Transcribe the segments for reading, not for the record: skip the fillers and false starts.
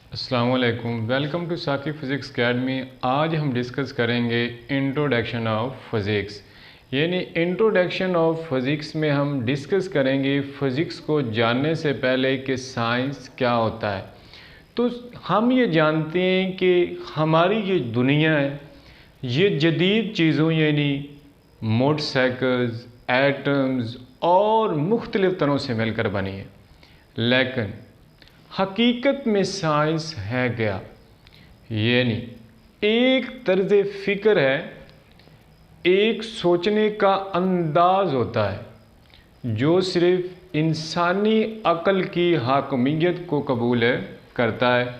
अस्सलाम वालेकुम, welcome to साकी फ़िज़िक्स अकेडमी। आज हम डिस्कस करेंगे इंट्रोडक्शन ऑफ फ़िज़िक्स। यानी इंट्रोडक्शन ऑफ फ़िज़िक्स में हम डिस्कस करेंगे फ़िज़िक्स को जानने से पहले कि साइंस क्या होता है। तो हम ये जानते हैं कि हमारी ये दुनिया है, ये जदीद चीज़ों यानी मोटरसाइकिल्स, एटम्स और मुख्तलिफ़ तरह से मिलकर बनी है। लेकिन हकीकत में साइंस है क्या? यानी एक तर्ज़ फ़िक्र है, एक सोचने का अंदाज़ होता है जो सिर्फ़ इंसानी अक़ल की हाकमियत को कबूल करता है,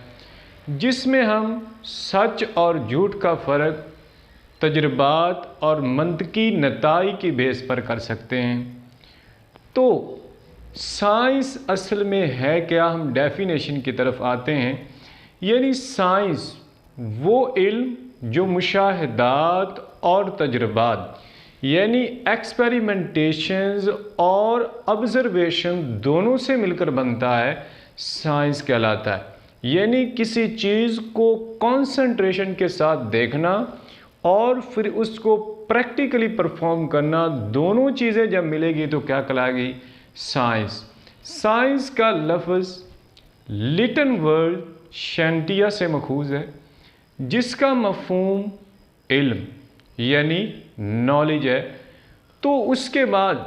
जिसमें हम सच और झूठ का फ़र्क तजुर्बात और मंतकी नताइज की बेस पर कर सकते हैं। तो साइंस असल में है क्या? हम डेफिनेशन की तरफ आते हैं। यानी साइंस वो इल्म जो मुशाहदात और तजुर्बात यानी एक्सपेरिमेंटेशंस और ऑब्जर्वेशन दोनों से मिलकर बनता है, साइंस कहलाता है। यानी किसी चीज़ को कंसंट्रेशन के साथ देखना और फिर उसको प्रैक्टिकली परफॉर्म करना, दोनों चीज़ें जब मिलेगी तो क्या कहलाएगी? साइंस। साइंस का लफ्ज़ लिटन वर्ड शैंटिया से मखूज़ है, जिसका मफ़हूम इल्म यानी नॉलेज है। तो उसके बाद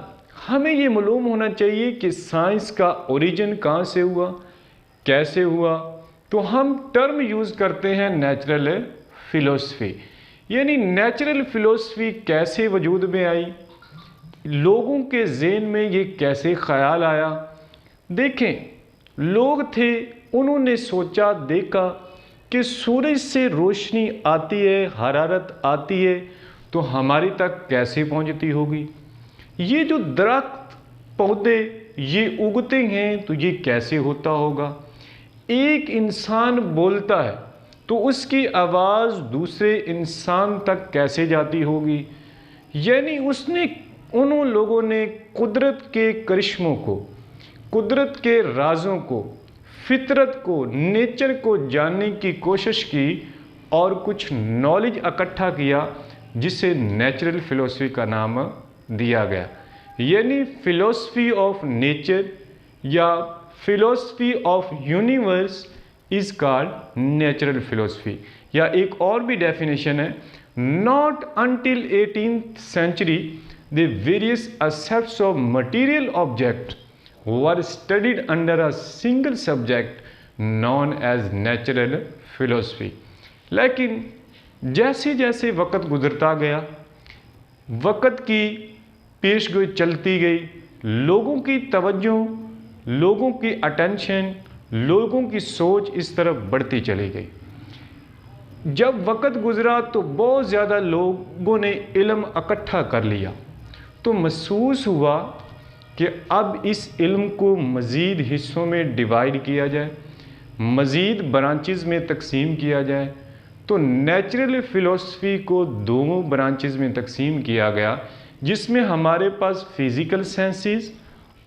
हमें ये मालूम होना चाहिए कि साइंस का ओरिजिन कहाँ से हुआ, कैसे हुआ। तो हम टर्म यूज़ करते हैं नेचुरल फ़िलोसफ़ी। यानी नेचुरल फ़िलोसफ़ी कैसे वजूद में आई, लोगों के ज़हन में ये कैसे ख़याल आया। देखें, लोग थे, उन्होंने सोचा देखा कि सूरज से रोशनी आती है, हरारत आती है, तो हमारी तक कैसे पहुंचती होगी। ये जो दरख्त पौधे ये उगते हैं तो ये कैसे होता होगा। एक इंसान बोलता है तो उसकी आवाज़ दूसरे इंसान तक कैसे जाती होगी। यानी उन लोगों ने कुदरत के करिश्मों को, कुदरत के राज़ों को, फितरत को, नेचर को जानने की कोशिश की और कुछ नॉलेज इकट्ठा किया, जिसे नेचुरल फ़िलोसफ़ी का नाम दिया गया। यानी फ़िलोसफ़ी ऑफ नेचर या philosophy of universe is called natural philosophy. या एक और भी डेफिनेशन है, not until 18th century the various aspects of material object were studied under a single subject known as natural philosophy। लेकिन जैसे जैसे वक़्त गुज़रता गया, वक़्त की पेशगोई चलती गई, लोगों की तवज्जो, लोगों की अटेंशन, लोगों की सोच इस तरफ बढ़ती चली गई। जब वक़्त गुज़रा तो बहुत ज़्यादा लोगों ने इल्म इकट्ठा कर लिया, तो महसूस हुआ कि अब इस इल्म को मज़ीद हिस्सों में डिवाइड किया जाए, मज़ीद ब्रांचेस में तकसीम किया जाए। तो नेचुरल फ़िलोसफ़ी को दो ब्रांचेस में तकसीम किया गया, जिसमें हमारे पास फ़िज़िकल साइंसेस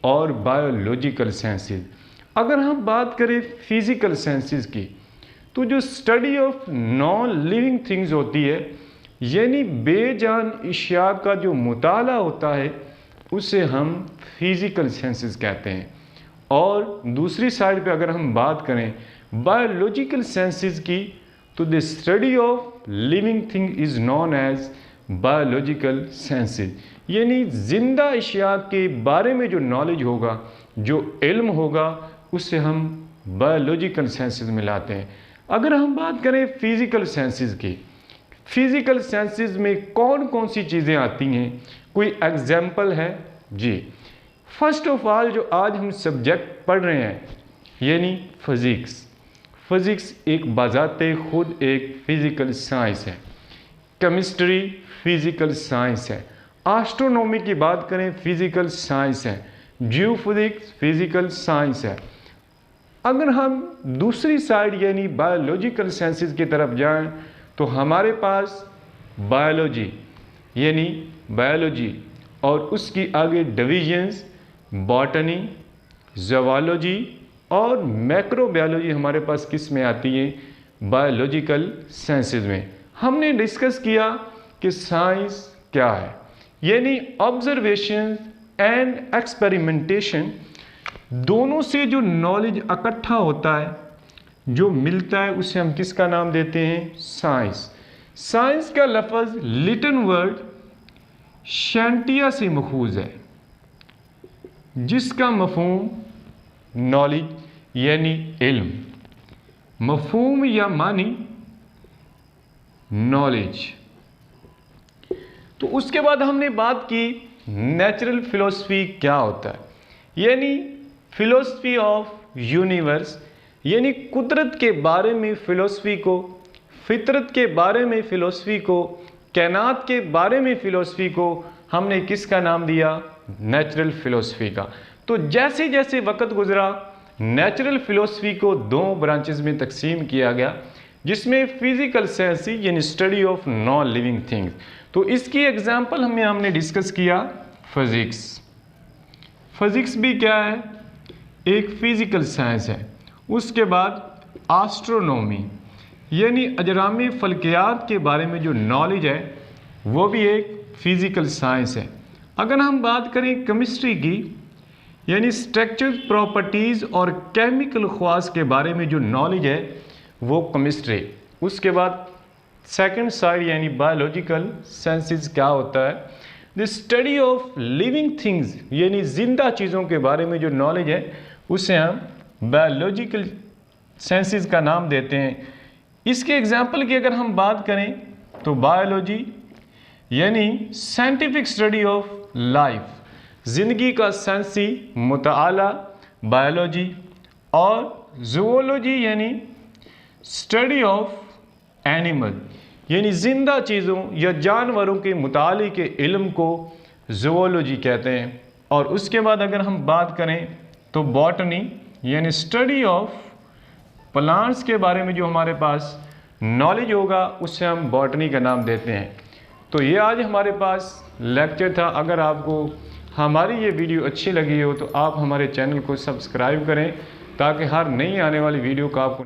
और बायोलॉजिकल साइंसेस। अगर हम बात करें फ़िज़िकल साइंसेस की, तो जो study of non living things होती है, यानी बेजान इशिया का जो मुताला होता है, उसे हम फिज़िकल साइंसेस कहते हैं। और दूसरी साइड पे अगर हम बात करें बायोलॉजिकल साइंसेस की, तो the study of living thing is known as biological sciences. यानी ज़िंदा इशिया के बारे में जो नॉलेज होगा, जो इल्म होगा, उससे हम बायोलॉजिकल साइंसेस में लाते हैं। अगर हम बात करें फ़िज़िकल साइंसेस की, फ़िज़िकल साइंसेस में कौन कौन सी चीज़ें आती हैं, कोई एग्जाम्पल है जी। फर्स्ट ऑफ ऑल जो आज हम सब्जेक्ट पढ़ रहे हैं, यानी फ़िज़िक्स। फ़िज़िक्स एक बाज़ाते खुद एक फ़िज़िकल साइंस है। केमिस्ट्री फ़िज़िकल साइंस है। एस्ट्रोनॉमी की बात करें फ़िज़िकल साइंस है। जियोफिज़िक्स फ़िज़िकल साइंस है। अगर हम दूसरी साइड यानी बायोलॉजिकल साइंसेस की तरफ जाएं, तो हमारे पास बायोलॉजी यानी बायोलॉजी और उसकी आगे डिविजन्स बॉटनी, ज़ूलॉजी, और मैक्रोबायोलॉजी हमारे पास किस में आती है, बायोलॉजिकल साइंसेज में। हमने डिस्कस किया कि साइंस क्या है, यानी ऑब्जर्वेशन एंड एक्सपेरिमेंटेशन, दोनों से जो नॉलेज इकट्ठा होता है, जो मिलता है, उसे हम किसका नाम देते हैं, साइंस। साइंस का लफ्ज़ लिटन वर्ड शैंटिया से मखूज है, जिसका मफहूम नॉलेज यानी इल्म, मफहूम या मानी नॉलेज। तो उसके बाद हमने बात की नेचुरल फिलोसफी क्या होता है, यानी फिलोसफी ऑफ यूनिवर्स, यानी कुदरत के बारे में फिलोसफी को, फितरत के बारे में फिलोसफी को, कायनात के बारे में फिलोसफी को हमने किसका नाम दिया, नेचुरल फिलोसफी का। तो जैसे जैसे वक्त गुजरा नेचुरल फिलोसफी को दो ब्रांचेस में तकसीम किया गया, जिसमें फिजिकल साइंस यानी study of non living things. तो इसकी एग्जांपल हमने डिस्कस किया फिजिक्स। फिजिक्स भी क्या है, एक फिजिकल साइंस है। उसके बाद एस्ट्रोनॉमी, यानी अजरामी फल्कियात के बारे में जो नॉलेज है वो भी एक फिजिकल साइंस है। अगर हम बात करें केमिस्ट्री की, यानी स्ट्रक्चर प्रॉपर्टीज़ और केमिकल ख़वास के बारे में जो नॉलेज है वो केमिस्ट्री। उसके बाद सेकंड साइड यानी बायोलॉजिकल साइंसेस क्या होता है, the study of living things, यानी ज़िंदा चीज़ों के बारे में जो नॉलेज है उसे हम बायोलॉजिकल साइंसेस का नाम देते हैं। इसके एग्जाम्पल की अगर हम बात करें तो बायोलॉजी यानी साइंटिफिक स्टडी ऑफ लाइफ, ज़िंदगी का साइंसी मुताला बायोलॉजी, और जूलॉजी यानी स्टडी ऑफ एनिमल, यानी ज़िंदा चीज़ों या जानवरों के मुताले के इल्म को जूलॉजी कहते हैं। और उसके बाद अगर हम बात करें तो बॉटनी यानी स्टडी ऑफ प्लांट्स के बारे में जो हमारे पास नॉलेज होगा उसे हम बॉटनी का नाम देते हैं। तो ये आज हमारे पास लेक्चर था। अगर आपको हमारी ये वीडियो अच्छी लगी हो तो आप हमारे चैनल को सब्सक्राइब करें, ताकि हर नई आने वाली वीडियो का आपको